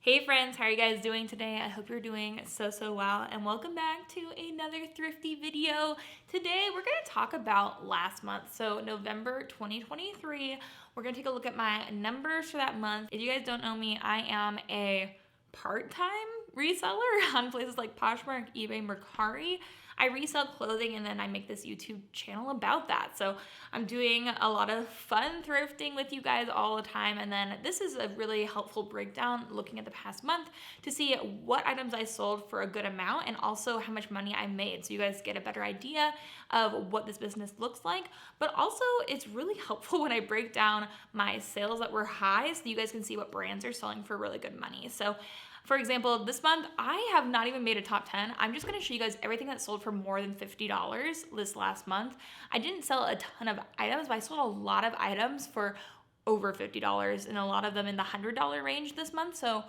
Hey friends, how are you guys doing today? I hope you're doing so well, and welcome back to another thrifty video. Today we're going to talk about last month, so November 2023. We're going to take a look at my numbers for that month. If you guys don't know me, I am a part-time reseller on places like Poshmark, eBay, Mercari. I resell clothing and then I make this YouTube channel about that. So I'm doing a lot of fun thrifting with you guys all the time. And then this is a really helpful breakdown looking at the past month to see what items I sold for a good amount and also how much money I made. So you guys get a better idea of what this business looks like. But also it's really helpful when I break down my sales that were high so you guys can see what brands are selling for really good money. So for example, this month, I have not even made a top 10. I'm just gonna show you guys everything that sold for more than $50 this last month. I didn't sell a ton of items, but I sold a lot of items for over $50 and a lot of them in the $100 range this month. So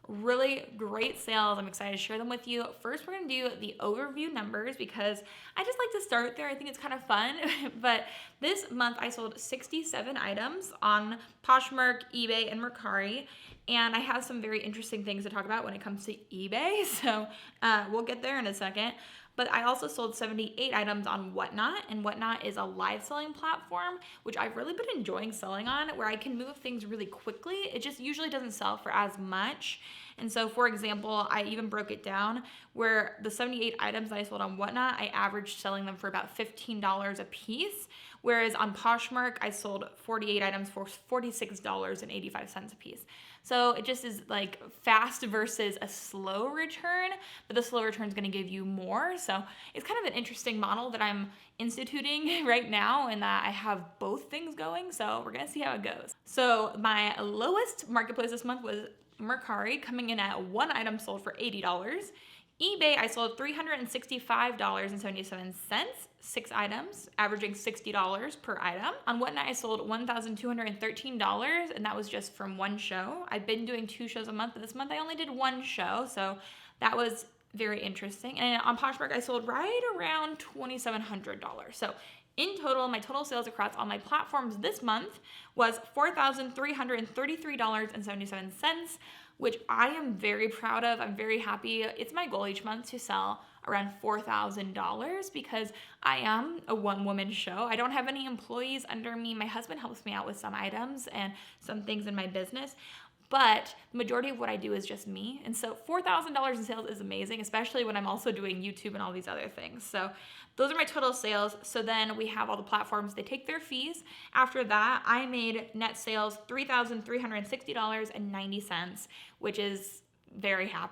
really great sales. I'm excited to share them with you. First, we're gonna do the overview numbers because I just like to start there. I think it's kind of fun. But this month I sold 67 items on Poshmark, eBay, and Mercari. And I have some very interesting things to talk about when it comes to eBay. So we'll get there in a second. But I also sold 78 items on Whatnot, and Whatnot is a live selling platform, which I've really been enjoying selling on, where I can move things really quickly. It just usually doesn't sell for as much. And so, for example, I even broke it down where the 78 items that I sold on Whatnot, I averaged selling them for about $15 a piece. Whereas on Poshmark, I sold 48 items for $46.85 a piece. So it just is like fast versus a slow return, but the slow return is going to give you more. So it's kind of an interesting model that I'm instituting right now, and that I have both things going. So we're going to see how it goes. So my lowest marketplace this month was Mercari, coming in at one item sold for $80. eBay, I sold $365.77, 6 items, averaging $60 per item. On Whatnot, I sold $1,213, and that was just from one show. I've been doing 2 shows a month, but this month I only did 1 show, so that was very interesting. And on Poshmark, I sold right around $2,700. So in total, my total sales across all my platforms this month was $4,333.77, which I am very proud of. I'm very happy. It's my goal each month to sell around $4,000 because I am a one-woman show. I don't have any employees under me. My husband helps me out with some items and some things in my business, but the majority of what I do is just me. And so $4,000 in sales is amazing, especially when I'm also doing YouTube and all these other things. So those are my total sales. So then we have all the platforms, they take their fees. After that, I made net sales $3,360.90, which is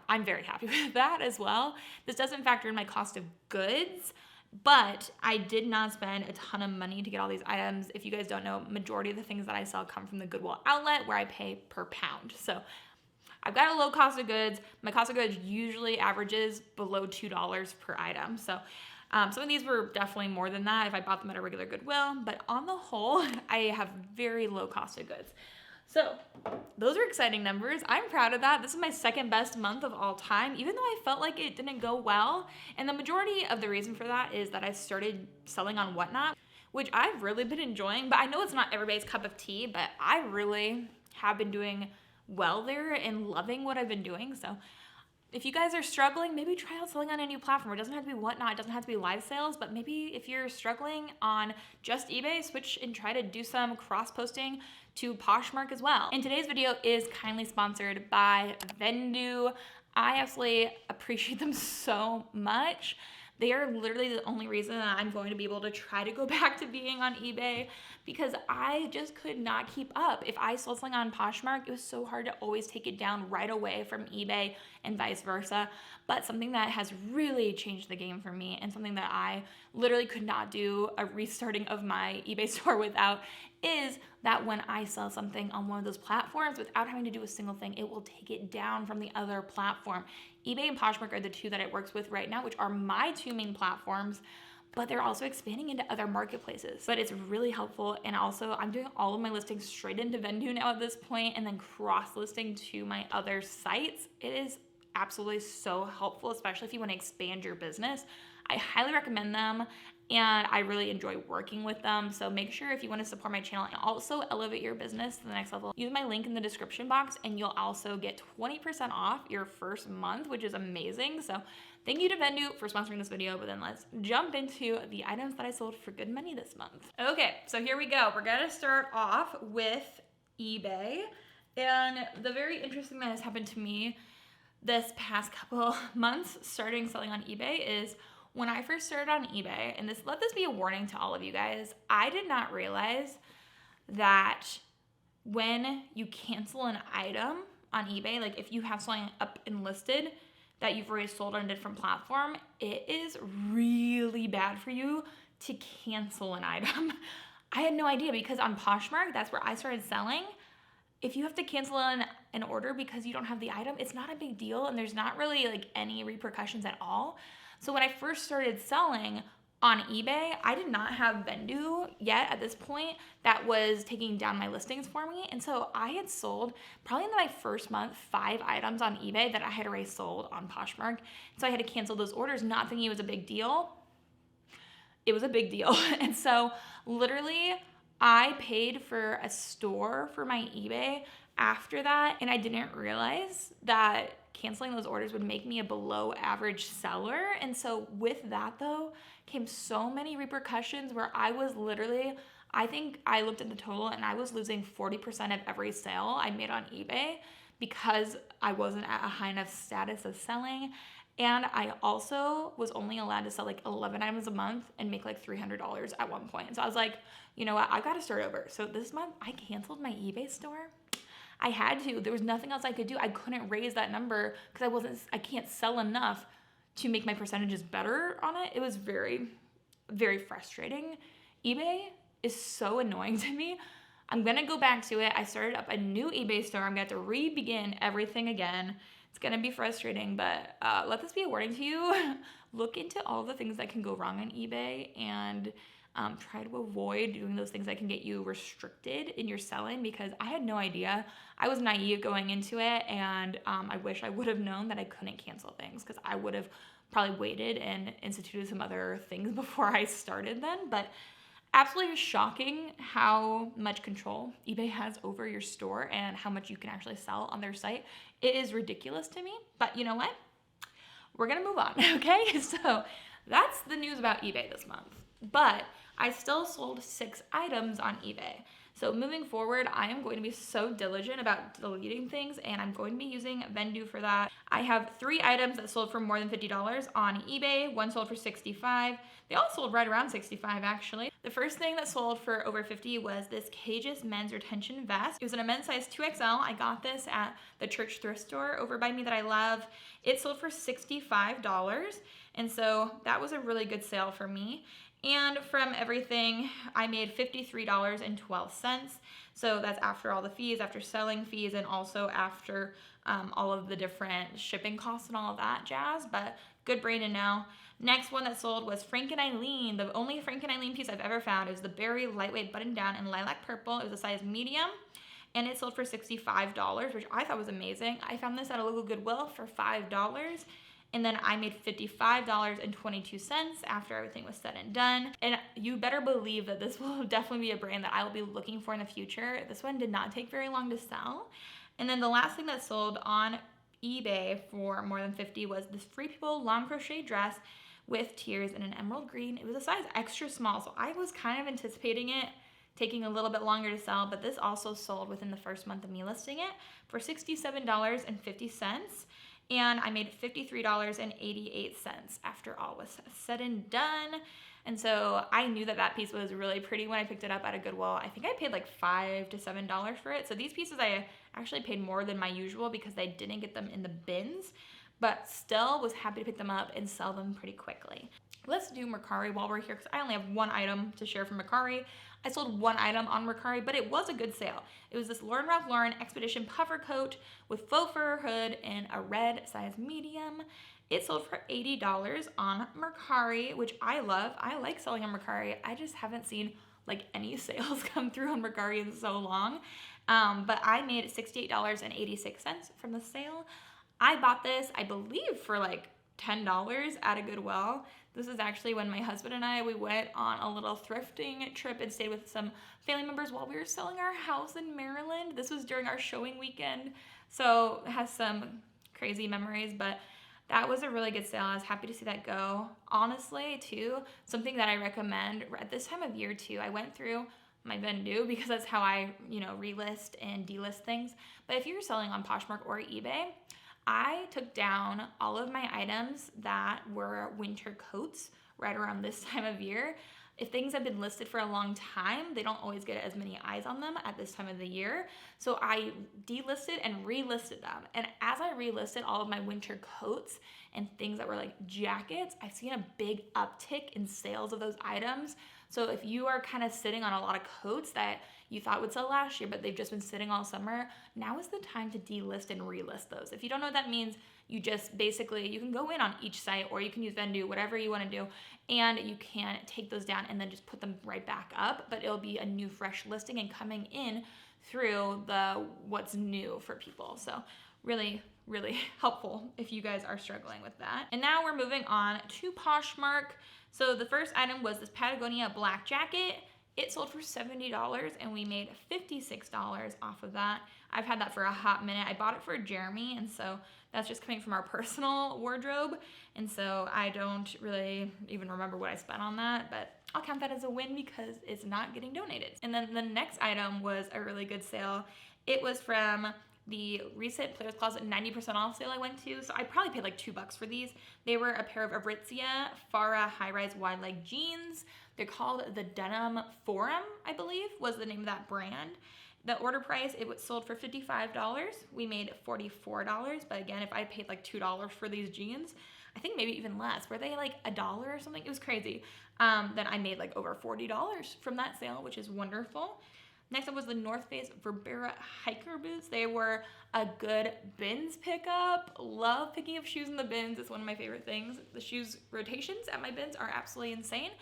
I'm very happy with that as well. This doesn't factor in my cost of goods, but I did not spend a ton of money to get all these items. If you guys don't know, majority of the things that I sell come from the Goodwill outlet where I pay per pound. So I've got a low cost of goods. My cost of goods usually averages below $2 per item. So some of these were definitely more than that if I bought them at a regular Goodwill, but on the whole, I have very low cost of goods. So those are exciting numbers. I'm proud of that. This is my second best month of all time, even though I felt like it didn't go well. And the majority of the reason for that is that I started selling on Whatnot, which I've really been enjoying, but I know it's not everybody's cup of tea, but I really have been doing well there and loving what I've been doing. So if you guys are struggling, maybe try out selling on a new platform. It doesn't have to be Whatnot, it doesn't have to be live sales, but maybe if you're struggling on just eBay, switch and try to do some cross-posting to Poshmark as well. And today's video is kindly sponsored by Vendoo. I absolutely appreciate them so much. They are literally the only reason that I'm going to be able to try to go back to being on eBay, because I just could not keep up. If I sold something on Poshmark, it was so hard to always take it down right away from eBay and vice versa. But something that has really changed the game for me, and something that I literally could not do a restarting of my eBay store without, is that when I sell something on one of those platforms without having to do a single thing, it will take it down from the other platform. eBay and Poshmark are the 2 that it works with right now, which are my 2 main platforms, but they're also expanding into other marketplaces. But it's really helpful, and also I'm doing all of my listings straight into Vendoo now at this point, and then cross-listing to my other sites. It is absolutely so helpful, especially if you want to expand your business. I highly recommend them. and I really enjoy working with them. So make sure if you want to support my channel and also elevate your business to the next level, use my link in the description box and you'll also get 20% off your first month, which is amazing. So thank you to Vendu for sponsoring this video, but then let's jump into the items that I sold for good money this month. Okay, so here we go. We're gonna start off with eBay. And the very interesting that has happened to me this past couple months starting selling on eBay is when I first started on eBay, and let this be a warning to all of you guys, I did not realize that when you cancel an item on eBay, like if you have something up and listed that you've already sold on a different platform, it is really bad for you to cancel an item. I had no idea because on Poshmark, that's where I started selling. If you have to cancel an order because you don't have the item, it's not a big deal and there's not really like any repercussions at all. So when I first started selling on eBay, I did not have Vendu yet at this point that was taking down my listings for me. And so I had sold probably in my first month 5 items on eBay that I had already sold on Poshmark. So I had to cancel those orders, not thinking it was a big deal. It was a big deal. And so literally I paid for a store for my eBay after that, and I didn't realize that canceling those orders would make me a below average seller. And so with that though came so many repercussions where I was literally, I think I looked at the total and I was losing 40% of every sale I made on eBay because I wasn't at a high enough status of selling. And I also was only allowed to sell like 11 items a month and make like $300 at one point. So I was like, you know what, I've got to start over. So this month I canceled my eBay store. I had to. There was nothing else I could do. I couldn't raise that number because I can't sell enough to make my percentages better on it. It was very, very frustrating. eBay is so annoying to me. I'm gonna go back to it. I started up a new eBay store. I'm gonna have to re-begin everything again. It's gonna be frustrating, but let this be a warning to you. Look into all the things that can go wrong on eBay and try to avoid doing those things that can get you restricted in your selling, because I had no idea. I was naive going into it, and I wish I would have known that I couldn't cancel things, because I would have probably waited and instituted some other things before I started then. But absolutely shocking how much control eBay has over your store and how much you can actually sell on their site. It is ridiculous to me, but you know what? We're gonna move on, okay? So that's the news about eBay this month. But I still sold 6 items on eBay. So moving forward, I am going to be so diligent about deleting things, and I'm going to be using Vendu for that. I have 3 items that sold for more than $50 on eBay. 1 sold for $65. They all sold right around $65 actually. The first thing that sold for over $50 was this Cage's men's retention vest. It was in a men's size 2XL. I got this at the church thrift store over by me that I love. It sold for $65, and so that was a really good sale for me. And from everything, I made $53.12. So that's after all the fees, after selling fees, and also after all of the different shipping costs and all of that jazz. But good brain to know. Next one that sold was Frank and Eileen. The only Frank and Eileen piece I've ever found is the berry lightweight button down in lilac purple. It was a size medium, and it sold for $65, which I thought was amazing. I found this at a local Goodwill for $5. And then I made $55.22 after everything was said and done. And you better believe that this will definitely be a brand that I will be looking for in the future. This one did not take very long to sell. And then the last thing that sold on eBay for more than $50 was this Free People long crochet dress with tiers in an emerald green. It was a size extra small, so I was kind of anticipating it taking a little bit longer to sell, but this also sold within the first month of me listing it for $67.50. And I made $53.88 after all was said and done. And so I knew that that piece was really pretty when I picked it up at a Goodwill. I think I paid like $5 to $7 for it. So these pieces I actually paid more than my usual because I didn't get them in the bins, but still was happy to pick them up and sell them pretty quickly. Let's do Mercari while we're here, because I only have 1 item to share from Mercari. I sold 1 item on Mercari, but it was a good sale. It was this Ralph Lauren Expedition puffer coat with faux fur hood and a red size medium. It sold for $80 on Mercari, which I love. I like selling on Mercari. I just haven't seen like any sales come through on Mercari in so long. But I made $68.86 from the sale. I bought this, I believe, for like $10 at a Goodwill. This is actually when my husband and I, we went on a little thrifting trip and stayed with some family members while we were selling our house in Maryland. This was during our showing weekend, so it has some crazy memories, but that was a really good sale. I was happy to see that go. Honestly, too, something that I recommend at this time of year, too, I went through my Vendu because that's how I, relist and delist things. But if you're selling on Poshmark or eBay, I took down all of my items that were winter coats right around this time of year. If things have been listed for a long time, they don't always get as many eyes on them at this time of the year. So I delisted and relisted them. And as I relisted all of my winter coats and things that were like jackets, I've seen a big uptick in sales of those items. So if you are kind of sitting on a lot of coats that you thought would sell last year, but they've just been sitting all summer, now is the time to delist and relist those. If you don't know what that means, you just basically, you can go in on each site or you can use Vendu, whatever you want to do, and you can take those down and then just put them right back up, but it'll be a new fresh listing and coming in through the what's new for people. So really, really helpful if you guys are struggling with that. And now we're moving on to Poshmark. So the first item was this Patagonia black jacket. It sold for $70 and we made $56 off of that. I've had that for a hot minute. I bought it for Jeremy, and so that's just coming from our personal wardrobe. And so I don't really even remember what I spent on that, but I'll count that as a win because it's not getting donated. And then the next item was a really good sale. It was from the recent Players Closet 90% off sale I went to. So I probably paid like $2 for these. They were a pair of Aritzia Farah high-rise wide leg jeans. They're called the Denim Forum, I believe, was the name of that brand. The order price, it was sold for $55. We made $44, but again, if I paid like $2 for these jeans, I think maybe even less. Were they like $1 or something? It was crazy. Then I made like over $40 from that sale, which is wonderful. Next up was the North Face Verbera hiker boots. They were a good bins pickup. Love picking up shoes in the bins. It's one of my favorite things. The shoes rotations at my bins are absolutely insane,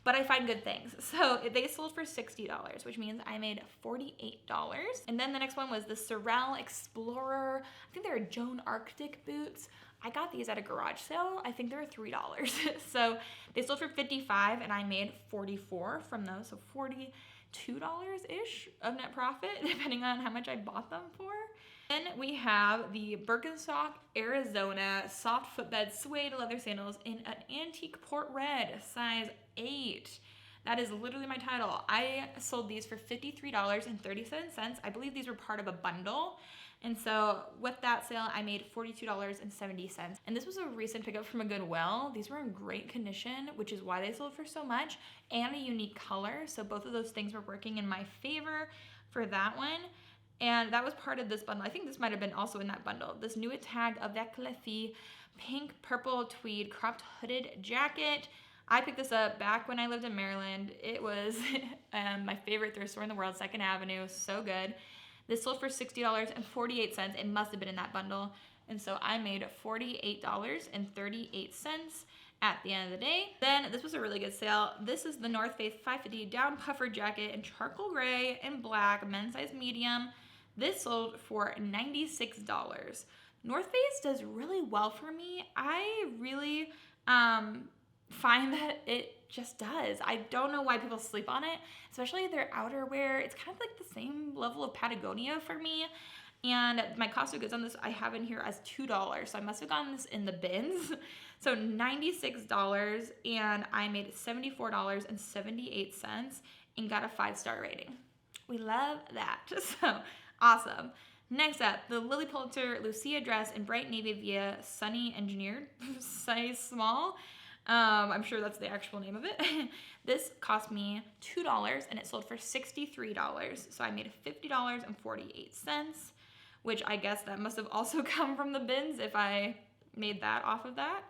but I find good things. So they sold for $60, which means I made $48. And then the next one was the Sorel Explorer. I think they're Joan Arctic boots. I got these at a garage sale. I think they were $3. So they sold for $55 and I made $44 from those. So $42-ish of net profit, depending on how much I bought them for. Then we have the Birkenstock Arizona soft footbed suede leather sandals in an antique port red, size 8. That is literally my title. I sold these for $53.37. I believe these were part of a bundle. And so with that sale, I made $42.70. And this was a recent pickup from a Goodwill. These were in great condition, which is why they sold for so much, and a unique color. So both of those things were working in my favor for that one. And that was part of this bundle. I think this might have been also in that bundle. This new tag avec les filles pink purple tweed cropped hooded jacket. I picked this up back when I lived in Maryland. It was my favorite thrift store in the world, 2nd Avenue. So good. This sold for $60.48. It must have been in that bundle. And so I made $48.38 at the end of the day. Then this was a really good sale. This is the North Face 550 down puffer jacket in charcoal gray and black, men's size medium. This sold for $96. North Face does really well for me. I really find that it just does. I don't know why people sleep on it, especially their outerwear. It's kind of like the same level of Patagonia for me. And my cost of goods on this I have in here as $2. So I must have gotten this in the bins. So $96 and I made $74.78 and got a 5-star rating. We love that. So awesome. Next up, the Lily Pulitzer Lucia dress in bright navy via Sunny Engineered, size small. I'm sure that's the actual name of it. This cost me $2 and it sold for $63. So I made $50.48, which I guess that must have also come from the bins if I made that off of that.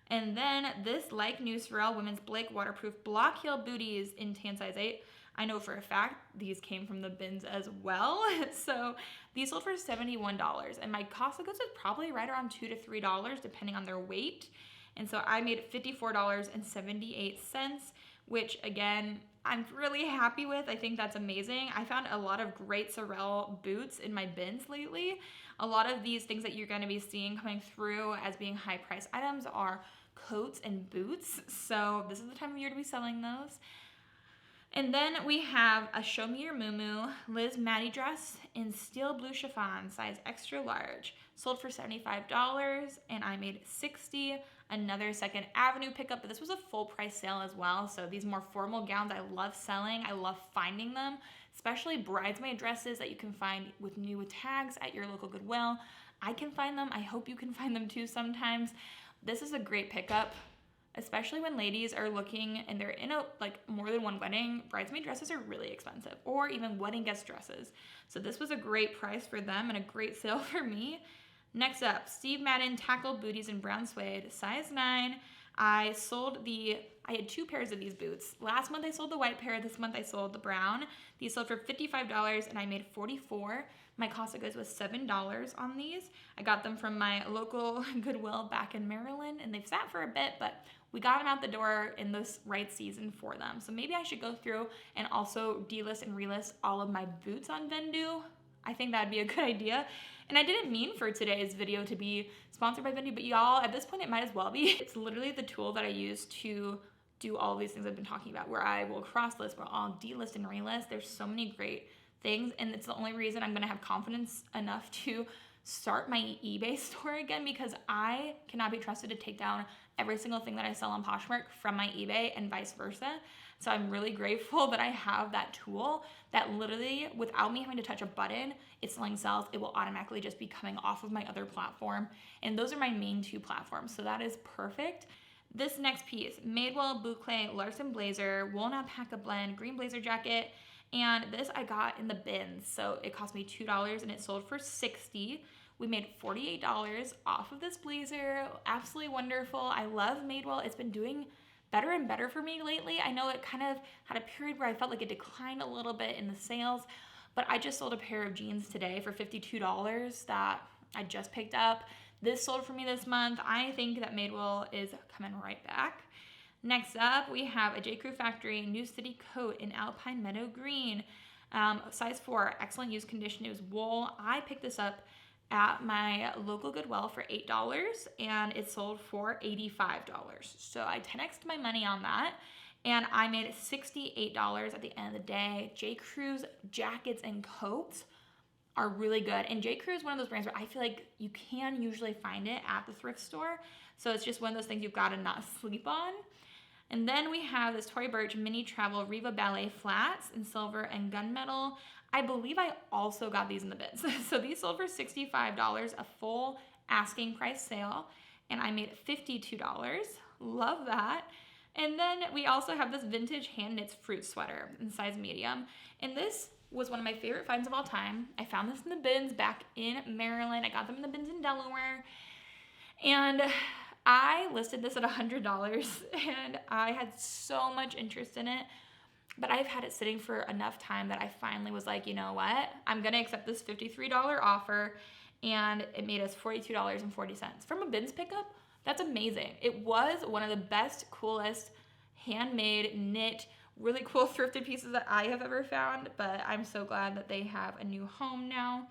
And then this like new Sorel Women's Blake waterproof block heel booties in tan size 8. I know for a fact these came from the bins as well. So these sold for $71 and my cost of goods was probably right around $2 to $3 depending on their weight. And so I made $54.78, which again, I'm really happy with. I think that's amazing. I found a lot of great sorrel boots in my bins lately. A lot of these things that you're going to be seeing coming through as being high price items are coats and boots. So this is the time of year to be selling those. And then we have a Show Me Your Muumuu Liz Maddie dress in steel blue chiffon, size extra large. Sold for $75 and I made $60. Another Second Avenue pickup, but this was a full price sale as well. So these more formal gowns I love selling. I love finding them, especially bridesmaid dresses that you can find with new tags at your local Goodwill. I can find them. I hope you can find them too sometimes. This is a great pickup, especially when ladies are looking and they're in more than one wedding. Bridesmaid dresses are really expensive, or even wedding guest dresses. So this was a great price for them and a great sale for me. Next up, Steve Madden tackle booties in brown suede, size 9. I had 2 pairs of these boots. Last month I sold the white pair, this month I sold the brown. These sold for $55 and I made $44. My cost of goods was $7 on these. I got them from my local Goodwill back in Maryland, and they've sat for a bit, but we got them out the door in this right season for them. So maybe I should go through and also delist and relist all of my boots on Vendu. I think that'd be a good idea. And I didn't mean for today's video to be sponsored by Vendu, but y'all, at this point it might as well be. It's literally the tool that I use to do all these things I've been talking about, where I will cross list, where I'll delist and relist. There's so many great things, and it's the only reason I'm gonna have confidence enough to start my eBay store again, because I cannot be trusted to take down every single thing that I sell on Poshmark from my eBay and vice versa. So I'm really grateful that I have that tool that literally, without me having to touch a button, it's selling sales. It will automatically just be coming off of my other platform. And those are my main 2 platforms. So that is perfect. This next piece, Madewell Boucle Larson blazer, wool alpaca blend, green blazer jacket. And this I got in the bins. So it cost me $2 and it sold for $60. We made $48 off of this blazer. Absolutely wonderful. I love Madewell. It's been doing better and better for me lately. I know it kind of had a period where I felt like it declined a little bit in the sales, but I just sold a pair of jeans today for $52 that I just picked up. This sold for me this month. I think that Madewell is coming right back. Next up, we have a J. Crew Factory New City coat in Alpine Meadow Green, size 4, excellent use condition. It was wool. I picked this up at my local Goodwill for $8 and it sold for $85. So I 10x'd my money on that and I made $68 at the end of the day. J. Crew's jackets and coats are really good. And J. Crew is one of those brands where I feel like you can usually find it at the thrift store. So it's just one of those things you've got to not sleep on. And then we have this Tory Burch Mini Travel Riva Ballet flats in silver and gunmetal. I believe I also got these in the bins. So these sold for $65, a full asking price sale, and I made $52. Love that. And then we also have this vintage hand knits fruit sweater in size medium. And this was one of my favorite finds of all time. I found this in the bins back in Maryland. I got them in the bins in Delaware. And I listed this at $100 and I had so much interest in it. But I've had it sitting for enough time that I finally was like, you know what? I'm gonna accept this $53 offer, and it made us $42.40. From a bins pickup, that's amazing. It was one of the best, coolest, handmade, knit, really cool thrifted pieces that I have ever found, but I'm so glad that they have a new home now.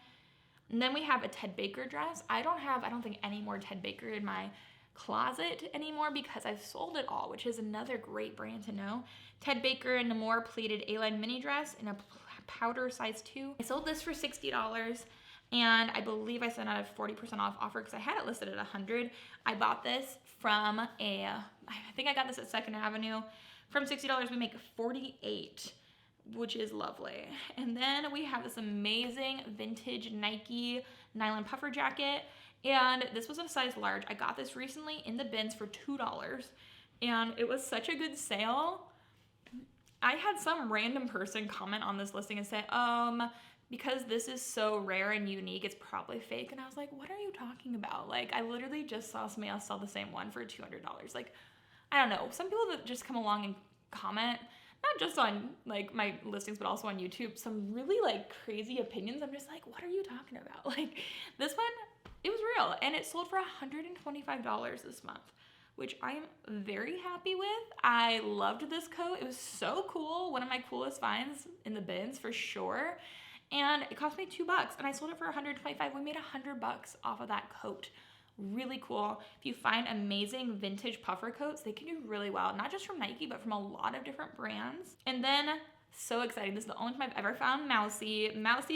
And then we have a Ted Baker dress. I don't think any more Ted Baker in my closet anymore because I've sold it all, which is another great brand to know. Ted Baker in a more pleated A-line mini dress in a powder size 2. I sold this for $60 and I believe I sent out a 40% off offer because I had it listed at $100. I bought this from I think I got this at Second Avenue. From $60 we make $48, which is lovely. And then we have this amazing vintage Nike nylon puffer jacket. And this was a size large. I got this recently in the bins for $2 and it was such a good sale. I had some random person comment on this listing and say, because this is so rare and unique, it's probably fake. And I was like, what are you talking about? Like, I literally just saw somebody else sell the same one for $200. Like, I don't know. Some people that just come along and comment, not just on like my listings, but also on YouTube, some really like crazy opinions. I'm just like, what are you talking about? Like, this one, it was real and it sold for $125 this month, which I'm very happy with. I loved this coat. It was so cool. One of my coolest finds in the bins for sure. And it cost me $2 and I sold it for $125. We made $100 off of that coat. Really cool. If you find amazing vintage puffer coats, they can do really well, not just from Nike, but from a lot of different brands. And then, so exciting, this is the only time I've ever found Mousy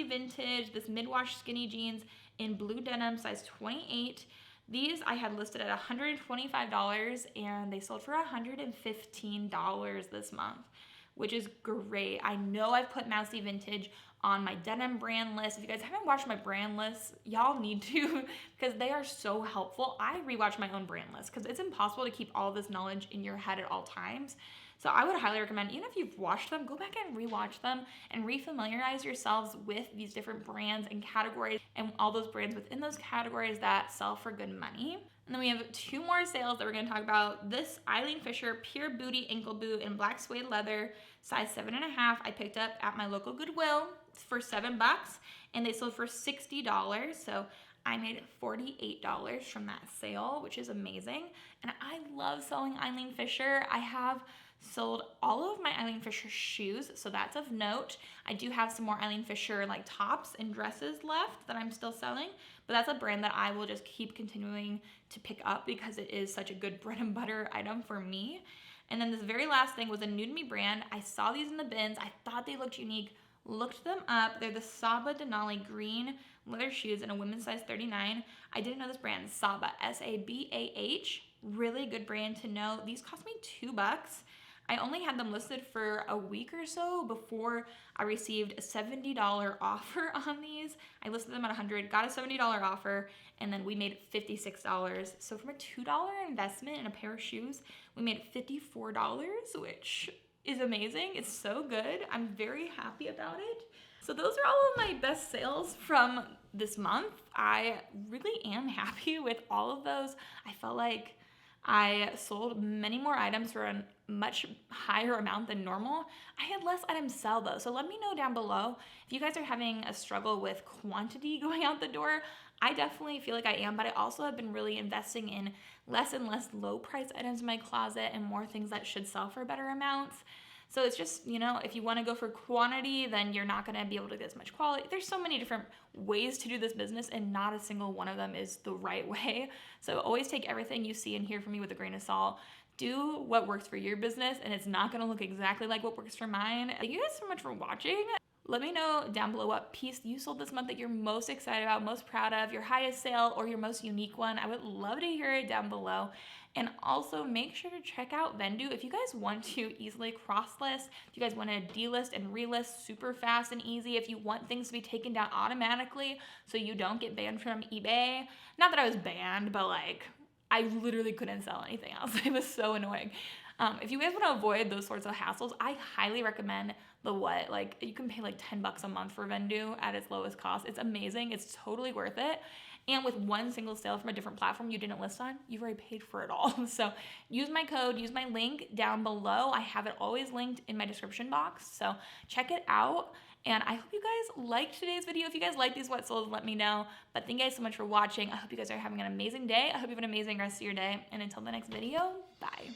vintage, this mid-wash skinny jeans in blue denim, size 28. These I had listed at $125 and they sold for $115 this month, which is great. I know I've put Mousy vintage on my denim brand list. If you guys haven't watched my brand list, y'all need to, because they are so helpful. I rewatch my own brand list because it's impossible to keep all this knowledge in your head at all times. So I would highly recommend, even if you've watched them, go back and rewatch them and refamiliarize yourselves with these different brands and categories and all those brands within those categories that sell for good money. And then we have 2 more sales that we're going to talk about. This Eileen Fisher Pure Booty ankle boot in black suede leather, size 7.5. I picked up at my local Goodwill for $7 and they sold for $60. So I made $48 from that sale, which is amazing. And I love selling Eileen Fisher. I have sold all of my Eileen Fisher shoes, so that's of note. I do have some more Eileen Fisher like tops and dresses left that I'm still selling, but that's a brand that I will just keep continuing to pick up because it is such a good bread and butter item for me. And then this very last thing was a new to me brand. I saw these in the bins. I thought they looked unique, looked them up. They're the Saba Denali green leather shoes in a women's size 39. I didn't know this brand, Saba, S-A-B-A-H. Really good brand to know. These cost me $2. I only had them listed for a week or so before I received a $70 offer on these. I listed them at $100, got a $70 offer, and then we made $56. So from a $2 investment in a pair of shoes, we made $54, which is amazing. It's so good. I'm very happy about it. So those are all of my best sales from this month. I really am happy with all of those. I felt like I sold many more items for a much higher amount than normal. I had less items sell though, so let me know down below if you guys are having a struggle with quantity going out the door. I definitely feel like I am, but I also have been really investing in less and less low price items in my closet and more things that should sell for better amounts. So it's just, you know, if you want to go for quantity, then you're not going to be able to get as much quality. There's so many different ways to do this business and not a single one of them is the right way. So always take everything you see and hear from me with a grain of salt. Do what works for your business and it's not going to look exactly like what works for mine. Thank you guys so much for watching. Let me know down below what piece you sold this month that you're most excited about, most proud of, your highest sale or your most unique one. I would love to hear it down below. And also make sure to check out Vendoo if you guys want to easily cross-list, if you guys want to delist and relist super fast and easy, if you want things to be taken down automatically so you don't get banned from eBay. Not that I was banned, but like I literally couldn't sell anything else. It was so annoying. If you guys want to avoid those sorts of hassles, I highly recommend the What. Like you can pay like $10 a month for Vendoo at its lowest cost. It's amazing. It's totally worth it. And with one single sale from a different platform you didn't list on, you've already paid for it all. So use my code, use my link down below. I have it always linked in my description box. So check it out. And I hope you guys liked today's video. If you guys like these what sold, let me know. But thank you guys so much for watching. I hope you guys are having an amazing day. I hope you have an amazing rest of your day. And until the next video, bye.